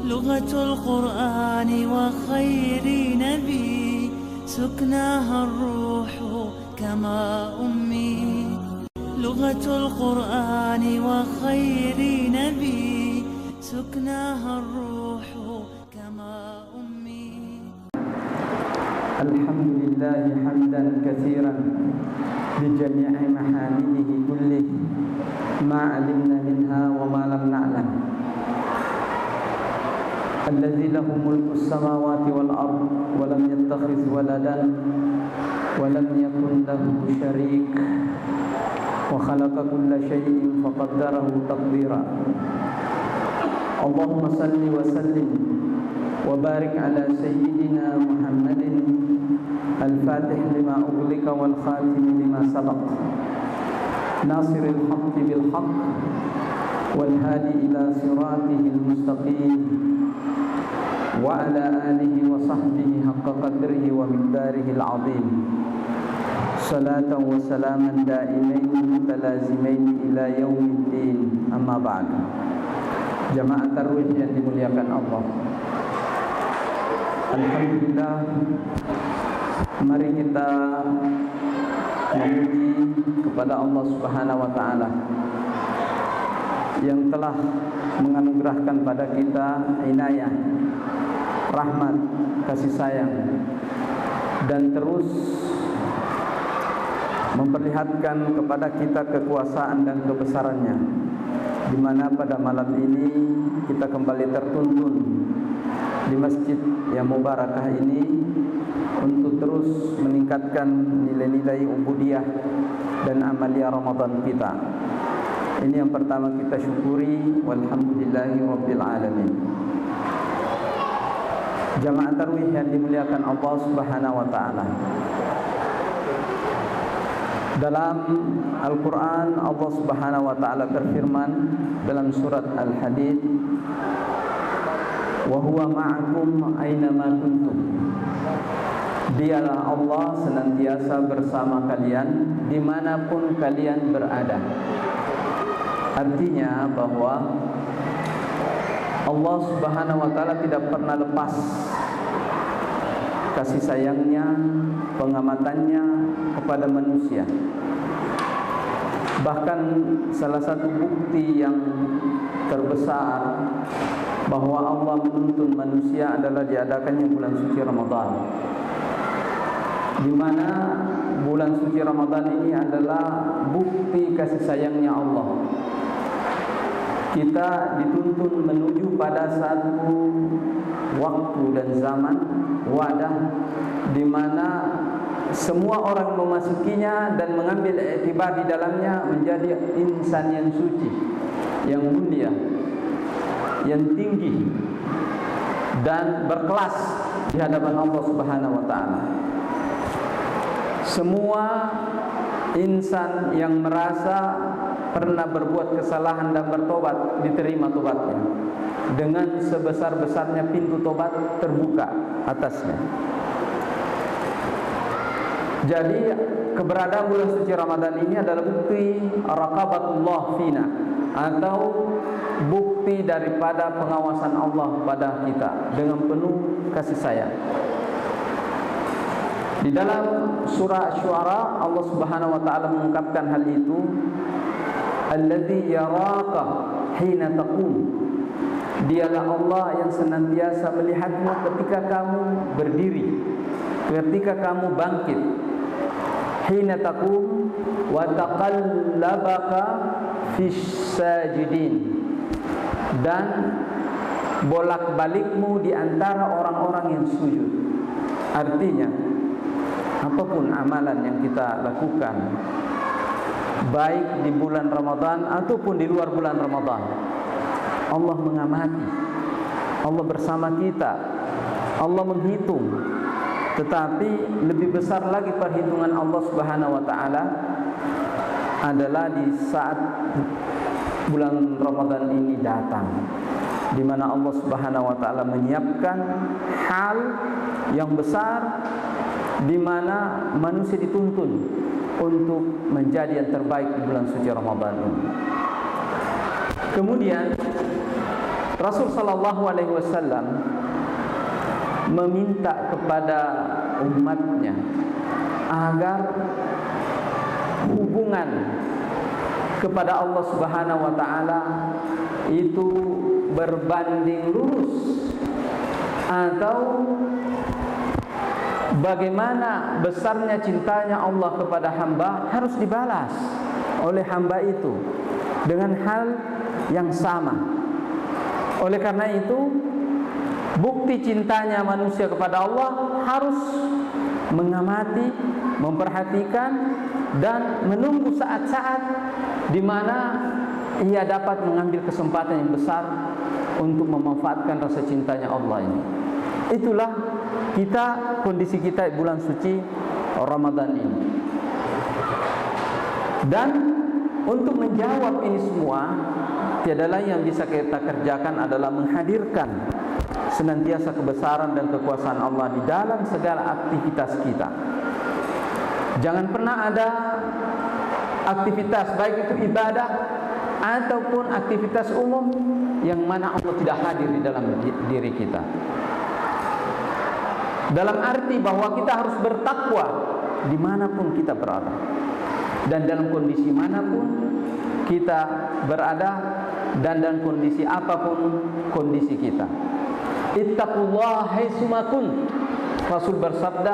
لغة القرآن وخير نبي سكناها الروح كما أمي لغة القرآن وخير نبي سكناها الروح كما أمي. الحمد لله حمدا كثيرا بجميع محامده كله ما علمنا منها وما لم نعلم الذي له ملك السماوات والأرض ولم يتخذ ولدا ولم يكن له شريك وخلق كل شيء فقدره تقديرا. اللهم صل وسلم وبارك على سيدنا محمد الفاتح لما أغلق والخاتم لما سبق ناصر الحق بالحق والهادي إلى صراطه المستقيم وعلى آله وصحبه حق قدره ومقداره العظيم صلاة وسلاما دائمين متلازمين إلى يوم الدين. أما بعد. Jamaah tarawih yang dimuliakan Allah, alhamdulillah, mari kita memuji kepada Allah Subhanahu wa taala yang telah menganugerahkan pada kita inayah, rahmat, kasih sayang, dan terus memperlihatkan kepada kita kekuasaan dan kebesarannya, di mana pada malam ini kita kembali tertuntun di masjid yang mubarakah ini untuk terus meningkatkan nilai-nilai ubudiyah dan amalia Ramadan kita. Ini yang pertama kita syukuri, walhamdulillahi rabbil alamin. Jamaah tarawih yang dimuliakan Allah Subhanahu wa taala. Dalam Al-Quran Allah Subhanahu wa ta'ala berfirman dalam surat Al-Hadid, wa huwa ma'akum aynama kuntum. Dialah Allah senantiasa bersama kalian dimanapun kalian berada. Artinya bahwa Allah Subhanahu wa ta'ala tidak pernah lepas kasih sayangnya, pengamatannya kepada manusia. Bahkan salah satu bukti yang terbesar bahwa Allah menuntun manusia adalah diadakannya bulan suci Ramadan, di mana bulan suci Ramadan ini adalah bukti kasih sayangnya Allah. Kita dituntun menuju pada satu waktu dan zaman, wadah, di mana semua orang memasukinya dan mengambil iktibar di dalamnya menjadi insan yang suci, yang mulia, yang tinggi dan berkelas di hadapan Allah Subhanahu wa taala. Semua insan yang merasa pernah berbuat kesalahan dan bertobat diterima tobatnya, dengan sebesar-besarnya pintu tobat terbuka atasnya. Jadi keberadaan bulan suci Ramadan ini adalah bukti raqabatullah fina, atau bukti daripada pengawasan Allah pada kita dengan penuh kasih sayang. Di dalam surah Asy-Syu'ara Allah Subhanahu wa taala mengungkapkan hal itu, alladzi yaraka hina taqum. Dialah Allah yang senantiasa melihatmu ketika kamu berdiri, ketika kamu bangkit. Hina taqum wa taqallabaka fis sajidin, dan bolak-balikmu di antara orang-orang yang sujud. Artinya, apapun amalan yang kita lakukan, baik di bulan Ramadan ataupun di luar bulan Ramadan, Allah mengamati, Allah bersama kita, Allah menghitung. Tetapi lebih besar lagi perhitungan Allah Subhanahu wa taala adalah di saat bulan Ramadan ini datang, di mana Allah Subhanahu wa taala menyiapkan hal yang besar, di mana manusia dituntun untuk menjadi yang terbaik di bulan suci Ramadan ini. Kemudian Rasul sallallahu alaihi wasallam meminta kepada umatnya agar hubungan kepada Allah Subhanahu wa taala itu berbanding lurus, atau bagaimana besarnya cintanya Allah kepada hamba harus dibalas oleh hamba itu dengan hal yang sama. Oleh karena itu, bukti cintanya manusia kepada Allah harus mengamati, memperhatikan, dan menunggu saat-saat di mana ia dapat mengambil kesempatan yang besar untuk memanfaatkan rasa cintanya Allah ini. Itulah kondisi kita bulan suci Ramadan ini. Dan untuk menjawab ini semua, tiada lain yang bisa kita kerjakan adalah menghadirkan senantiasa kebesaran dan kekuasaan Allah di dalam segala aktivitas kita. Jangan pernah ada aktivitas, baik itu ibadah ataupun aktivitas umum, yang mana Allah tidak hadir di dalam diri kita. Dalam arti bahwa kita harus bertakwa dimanapun kita berada, dan dalam kondisi manapun kita berada, dan dalam kondisi apapun kondisi kita. Ittaqullaha haitsuma kunt. Rasul bersabda,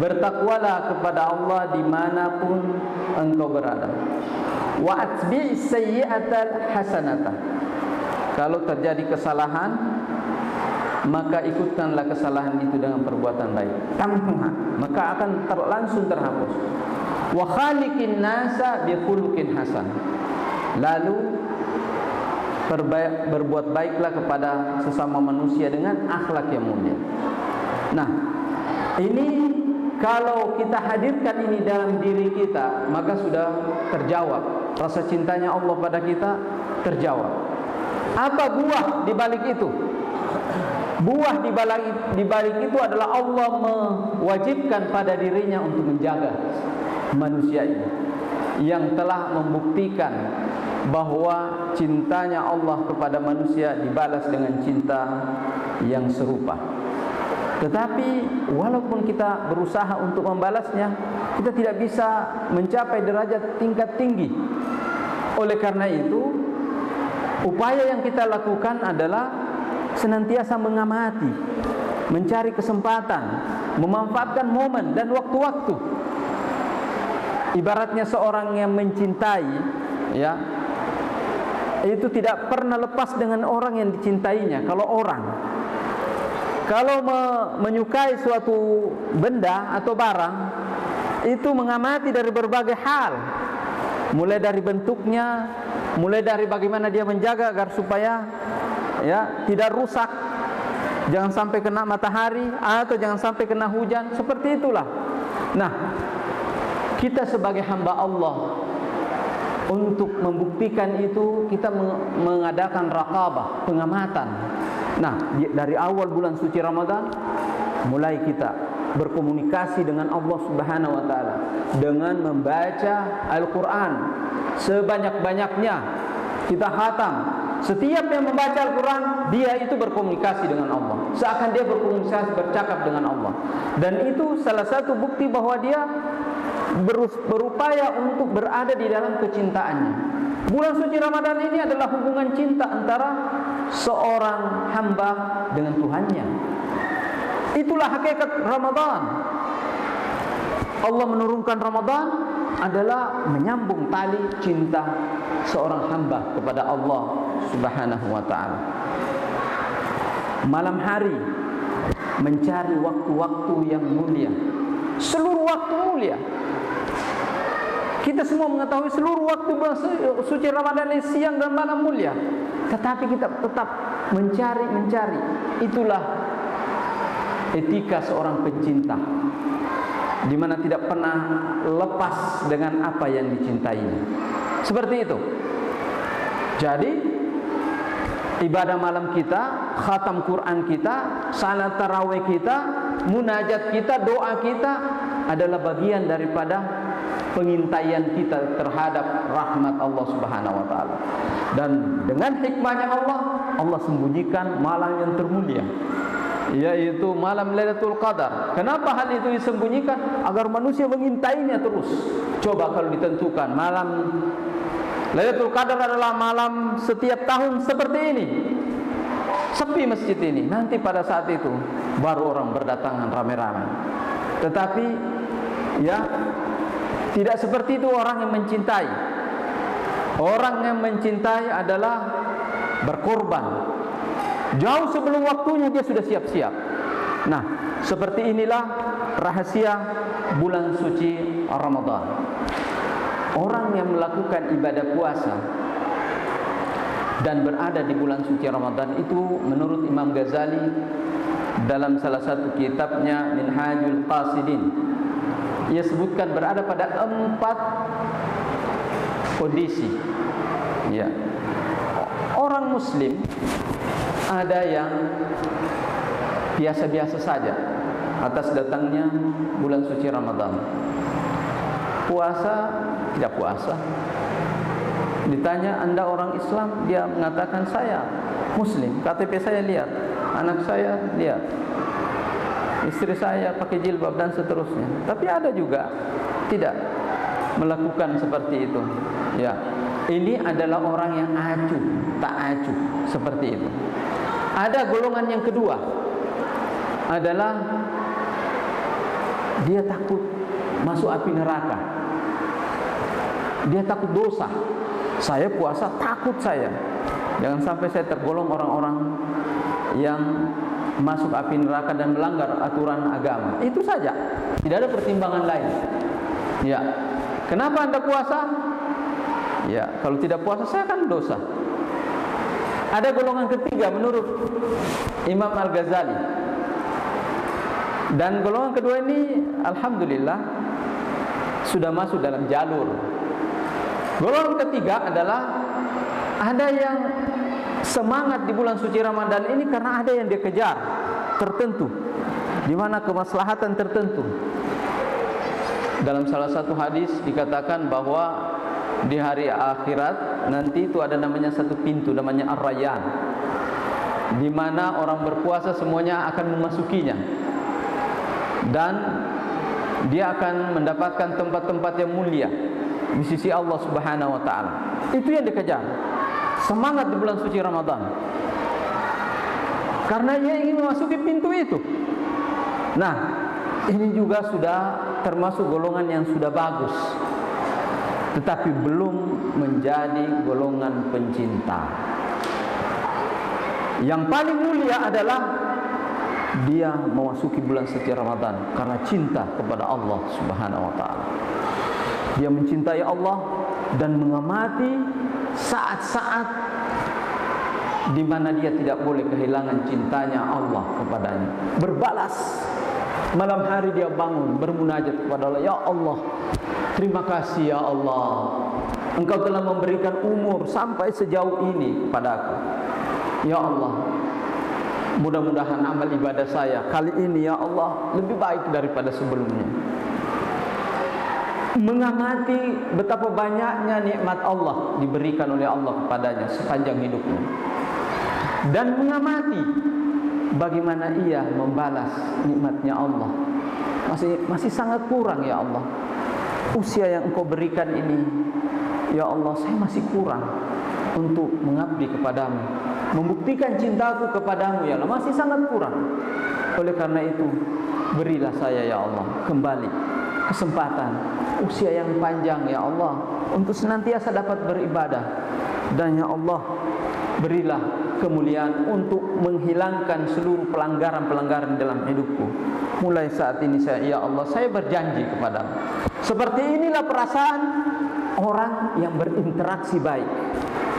bertakwalah kepada Allah dimanapun engkau berada. Wa atbi'is sayyi'atal hasanata. Kalau terjadi kesalahan, maka ikutkanlah kesalahan itu dengan perbuatan baik. Tamhuha, maka akan langsung terhapus. Wa khaliqin nasa bi khuluqin hasan. Lalu berbuat baiklah kepada sesama manusia dengan akhlak yang mulia. Nah, ini kalau kita hadirkan ini dalam diri kita, maka sudah terjawab rasa cintanya Allah pada kita, terjawab. Apa buah di balik itu? Buah di balik itu adalah Allah mewajibkan pada dirinya untuk menjaga manusia ini, yang telah membuktikan bahwa cintanya Allah kepada manusia dibalas dengan cinta yang serupa. Tetapi walaupun kita berusaha untuk membalasnya, kita tidak bisa mencapai derajat tingkat tinggi. Oleh karena itu, upaya yang kita lakukan adalah senantiasa mengamati, mencari kesempatan, memanfaatkan momen dan waktu-waktu. Ibaratnya seorang yang mencintai, ya, itu tidak pernah lepas dengan orang yang dicintainya. Kalau menyukai suatu benda atau barang, itu mengamati dari berbagai hal, mulai dari bentuknya, mulai dari bagaimana dia menjaga agar supaya tidak rusak, jangan sampai kena matahari atau jangan sampai kena hujan, seperti itulah. Nah, kita sebagai hamba Allah, untuk membuktikan itu kita mengadakan raqabah, pengamatan. Nah, dari awal bulan suci Ramadan mulai kita berkomunikasi dengan Allah Subhanahu wa taala dengan membaca Al-Qur'an sebanyak-banyaknya. Kita khatam. Setiap yang membaca Al-Quran, dia itu berkomunikasi dengan Allah, seakan dia berkomunikasi, bercakap dengan Allah. Dan itu salah satu bukti bahwa dia berupaya untuk berada di dalam kecintaannya. Bulan suci Ramadan ini adalah hubungan cinta antara seorang hamba dengan Tuhannya. Itulah hakikat Ramadan. Allah menurunkan Ramadan adalah menyambung tali cinta seorang hamba kepada Allah Subhanahu wa ta'ala. Malam hari mencari waktu-waktu yang mulia. Seluruh waktu mulia. Kita semua mengetahui seluruh waktu bulan suci Ramadan ini siang dan malam mulia. Tetapi kita tetap mencari. Itulah etika seorang pencinta, di mana tidak pernah lepas dengan apa yang dicintainya. Seperti itu. Jadi ibadah malam kita, khatam Quran kita, salat tarawih kita, munajat kita, doa kita adalah bagian daripada pengintaian kita terhadap rahmat Allah Subhanahu wa taala. Dan dengan hikmahnya Allah, Allah sembunyikan malam yang termulia, yaitu malam Lailatul Qadar. Kenapa hal itu disembunyikan? Agar manusia mengintainya terus. Coba kalau ditentukan malam Lailatul Qadar adalah malam setiap tahun seperti ini, sepi masjid ini, nanti pada saat itu baru orang berdatangan ramai-ramai. Tetapi ya, tidak seperti itu orang yang mencintai. Orang yang mencintai adalah berkorban. Jauh sebelum waktunya dia sudah siap-siap. Nah, seperti inilah rahasia bulan suci Ramadan. Orang yang melakukan ibadah puasa dan berada di bulan suci Ramadan itu, menurut Imam Ghazali dalam salah satu kitabnya Minhajul Qasidin, ia sebutkan berada pada 4 kondisi. Ya. Orang muslim ada yang biasa-biasa saja atas datangnya bulan suci Ramadan. Puasa, tidak puasa. Ditanya, Anda orang Islam? Dia mengatakan, saya muslim, KTP saya lihat, anak saya lihat, istri saya pakai jilbab dan seterusnya. Tapi ada juga tidak melakukan seperti itu. Ya, ini adalah orang yang acuh, tak acuh seperti itu. Ada golongan yang kedua, adalah dia takut masuk api neraka. Dia takut dosa. Saya puasa, takut saya jangan sampai saya tergolong orang-orang yang masuk api neraka dan melanggar aturan agama. Itu saja, tidak ada pertimbangan lain. Ya, kenapa Anda puasa? Ya, kalau tidak puasa saya akan dosa. Ada golongan ketiga menurut Imam Al-Ghazali. Dan golongan kedua ini alhamdulillah sudah masuk dalam jalur. Golongan ketiga adalah ada yang semangat di bulan suci Ramadan ini karena ada yang dia kejar tertentu, di mana kemaslahatan tertentu. Dalam salah satu hadis dikatakan bahwa di hari akhirat nanti itu ada namanya satu pintu, namanya Ar-Rayyan, di mana orang berpuasa semuanya akan memasukinya, dan dia akan mendapatkan tempat-tempat yang mulia di sisi Allah Subhanahu wa taala. Itu yang dikejar. Semangat di bulan suci Ramadan. Karena ia ingin memasuki pintu itu. Nah, ini juga sudah termasuk golongan yang sudah bagus, tetapi belum menjadi golongan pencinta. Yang paling mulia adalah dia memasuki bulan suci Ramadan karena cinta kepada Allah Subhanahu wa taala. Dia mencintai Allah dan mengamati saat-saat di mana dia tidak boleh kehilangan cintanya Allah kepadanya. Berbalas. Malam hari dia bangun bermunajat kepada Allah, ya Allah, terima kasih ya Allah, Engkau telah memberikan umur sampai sejauh ini kepadaku. Ya Allah, mudah-mudahan amal ibadah saya kali ini ya Allah lebih baik daripada sebelumnya. Mengamati betapa banyaknya nikmat Allah diberikan oleh Allah kepadanya sepanjang hidupnya, dan mengamati bagaimana ia membalas nikmatnya Allah. Masih sangat kurang ya Allah, usia yang Engkau berikan ini ya Allah, saya masih kurang untuk mengabdi kepadamu, membuktikan cintaku kepadamu ya Allah, masih sangat kurang. Oleh karena itu berilah saya ya Allah kembali kesempatan, usia yang panjang ya Allah, untuk senantiasa dapat beribadah. Dan ya Allah, berilah kemuliaan untuk menghilangkan seluruh pelanggaran-pelanggaran dalam hidupku. Mulai saat ini saya, ya Allah, saya berjanji kepadamu. Seperti inilah perasaan orang yang berinteraksi baik.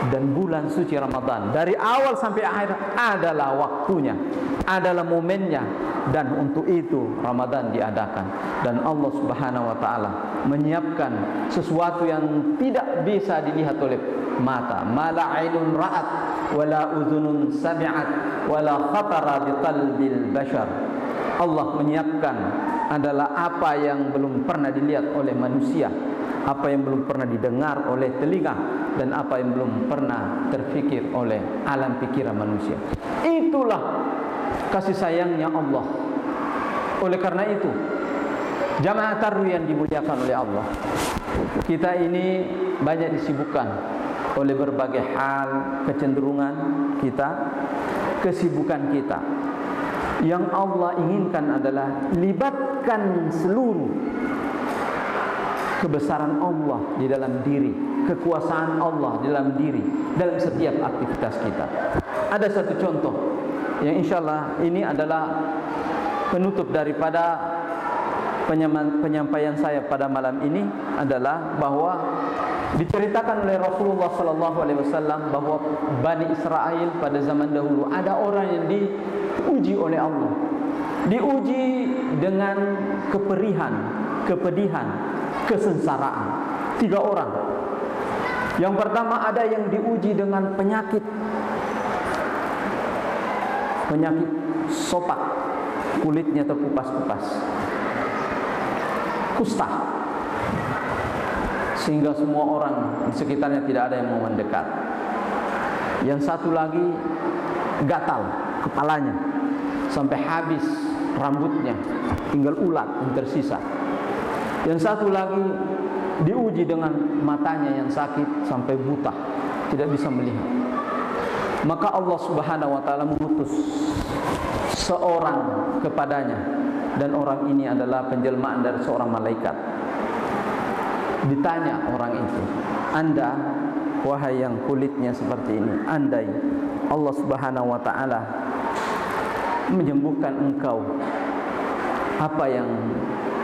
Dan bulan suci Ramadan dari awal sampai akhir adalah waktunya, adalah momennya, dan untuk itu Ramadan diadakan. Dan Allah Subhanahu wa taala menyiapkan sesuatu yang tidak bisa dilihat oleh mata, mala ainun ra'at wala udhunun sami'at wala khatara bi qalbil bashar. Allah menyiapkan adalah apa yang belum pernah dilihat oleh manusia, apa yang belum pernah didengar oleh telinga, dan apa yang belum pernah terfikir oleh alam pikiran manusia. Itulah kasih sayangnya Allah. Oleh karena itu, jamaah tarwiyah yang dimuliakan oleh Allah, kita ini banyak disibukkan oleh berbagai hal, kecenderungan kita, kesibukan kita. Yang Allah inginkan adalah libatkan seluruh kebesaran Allah di dalam diri, kekuasaan Allah di dalam diri, dalam setiap aktivitas kita. Ada satu contoh yang insyaallah ini adalah penutup daripada penyampaian saya pada malam ini, adalah bahwa diceritakan oleh Rasulullah sallallahu alaihi wasallam bahwa Bani Israel pada zaman dahulu ada orang yang diuji oleh Allah. Diuji dengan keperihan, kepedihan, kesengsaraan. 3 orang. Yang pertama ada yang diuji dengan penyakit sopak, kulitnya terkupas-kupas, kusta, sehingga semua orang di sekitarnya tidak ada yang mau mendekat. Yang satu lagi gatal kepalanya sampai habis rambutnya, tinggal ulat yang tersisa. Yang satu lagi diuji dengan matanya yang sakit sampai buta, tidak bisa melihat. Maka Allah Subhanahu wa taala mengutus seorang kepadanya, dan orang ini adalah penjelmaan dari seorang malaikat. Ditanya orang itu, "Anda wahai yang kulitnya seperti ini, andai Allah Subhanahu wa taala menyembuhkan engkau, apa yang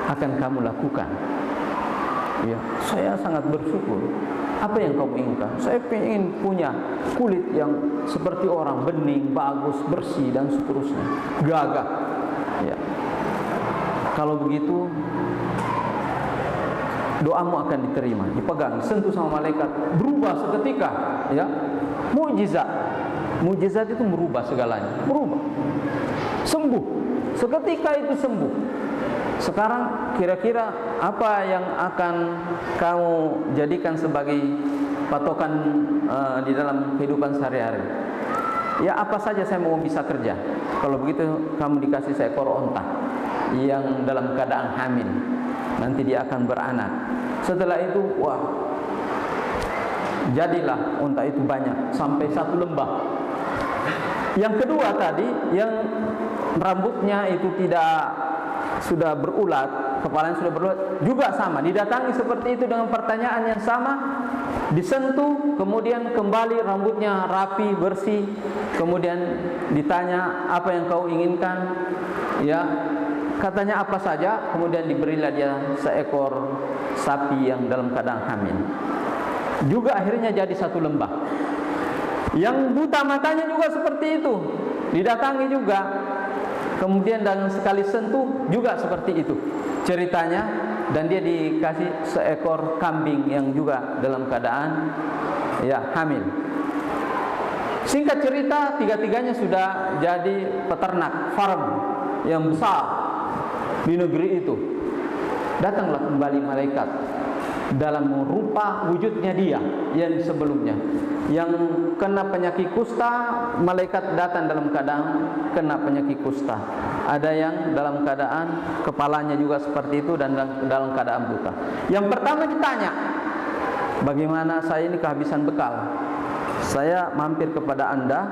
akan kamu lakukan?" Ya, saya sangat bersyukur. Apa yang kamu inginkan? Saya ingin punya kulit yang seperti orang, bening, bagus, bersih dan seterusnya, gagah. Ya. Kalau begitu, doamu akan diterima. Dipegang, disentuh sama malaikat, berubah seketika. Ya, mukjizat. Mukjizat itu merubah segalanya, berubah, sembuh. Seketika itu sembuh. Sekarang kira-kira apa yang akan kamu jadikan sebagai patokan di dalam kehidupan sehari-hari? Ya, apa saja saya mau bisa kerja. Kalau begitu kamu dikasih seekor onta yang dalam keadaan hamil, nanti dia akan beranak. Setelah itu, wah, jadilah onta itu banyak sampai 1 lembah. Yang kedua tadi, yang rambutnya itu tidak sudah berulat, kepalanya sudah berulat, juga sama, didatangi seperti itu dengan pertanyaan yang sama, disentuh, kemudian kembali rambutnya rapi, bersih, kemudian ditanya apa yang kau inginkan, ya, katanya apa saja, kemudian diberilah dia seekor sapi yang dalam keadaan hamil. Juga akhirnya jadi 1 lembah. Yang buta matanya juga seperti itu, didatangi juga, kemudian dan sekali sentuh juga seperti itu ceritanya, dan dia dikasih seekor kambing yang juga dalam keadaan ya hamil. Singkat cerita, 3-tiganya sudah jadi peternak farm yang besar di negeri itu. Datanglah kembali malaikat dalam rupa wujudnya dia yang sebelumnya. Yang kena penyakit kusta, malaikat datang dalam keadaan kena penyakit kusta. Ada yang dalam keadaan kepalanya juga seperti itu dan dalam keadaan buta. Yang pertama ditanya, bagaimana saya ini kehabisan bekal? Saya mampir kepada Anda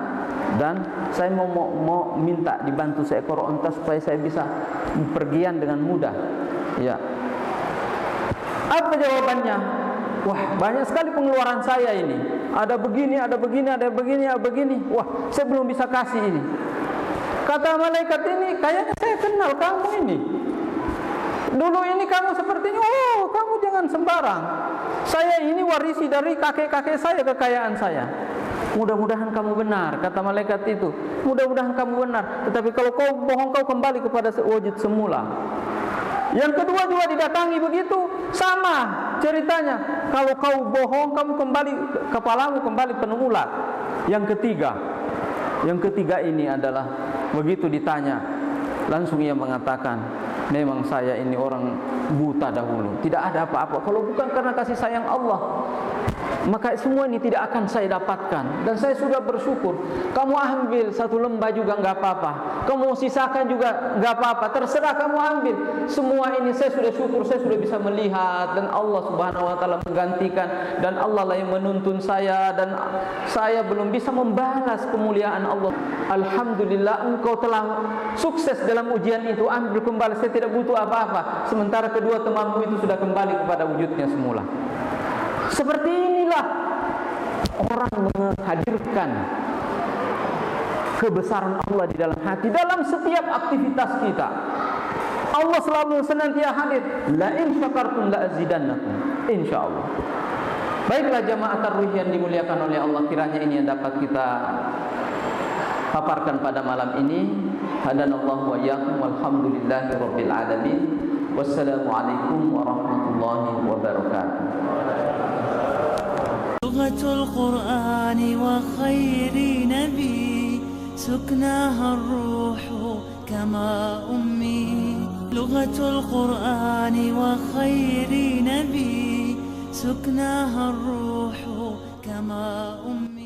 dan saya mau minta dibantu seekor onta supaya saya bisa bepergian dengan mudah. Ya. Apa jawabannya? Wah, banyak sekali pengeluaran saya ini. Ada begini, ada begini, ada begini, ada begini. Wah, saya belum bisa kasih ini. Kata malaikat ini, kayaknya saya kenal kamu ini. Dulu ini kamu seperti ini. Oh, kamu jangan sembarang. Saya ini warisi dari kakek-kakek saya, kekayaan saya. Mudah-mudahan kamu benar, kata malaikat itu. Mudah-mudahan kamu benar. Tetapi kalau kau bohong, kau kembali kepada wujud semula. Yang kedua juga didatangi begitu, sama ceritanya. Kalau kau bohong, kamu kembali, kepalamu kembali penuh ulat. Yang ketiga ini adalah begitu ditanya, langsung ia mengatakan, memang saya ini orang buta dahulu, tidak ada apa-apa. Kalau bukan karena kasih sayang Allah, maka semua ini tidak akan saya dapatkan. Dan saya sudah bersyukur. Kamu ambil satu lembah juga enggak apa-apa, kamu sisakan juga enggak apa-apa, terserah kamu ambil. Semua ini saya sudah syukur, saya sudah bisa melihat, dan Allah Subhanahu wa taala menggantikan, dan Allah lah yang menuntun saya, dan saya belum bisa membalas kemuliaan Allah. Alhamdulillah, engkau telah sukses dalam ujian itu, ambil kembali, saya tidak butuh apa-apa. Sementara kedua temanmu itu sudah kembali kepada wujudnya semula. Seperti inilah orang menghadirkan kebesaran Allah di dalam hati, dalam setiap aktivitas kita. Allah selalu senantiasa hadir. La in syakartum la azidannakum, insyaallah. Baiklah jamaah tarawih yang dimuliakan oleh Allah, kiranya ini yang dapat kita paparkan pada malam ini. Hadanallahu wa iyyakum, walhamdulillahi rabbil alamin. Wassalamualaikum warahmatullahi wabarakatuh. لغة القرآن وخير نبي سكناها الروح كما أمي. لغة القرآن وخير نبي سكناها الروح كما أمي.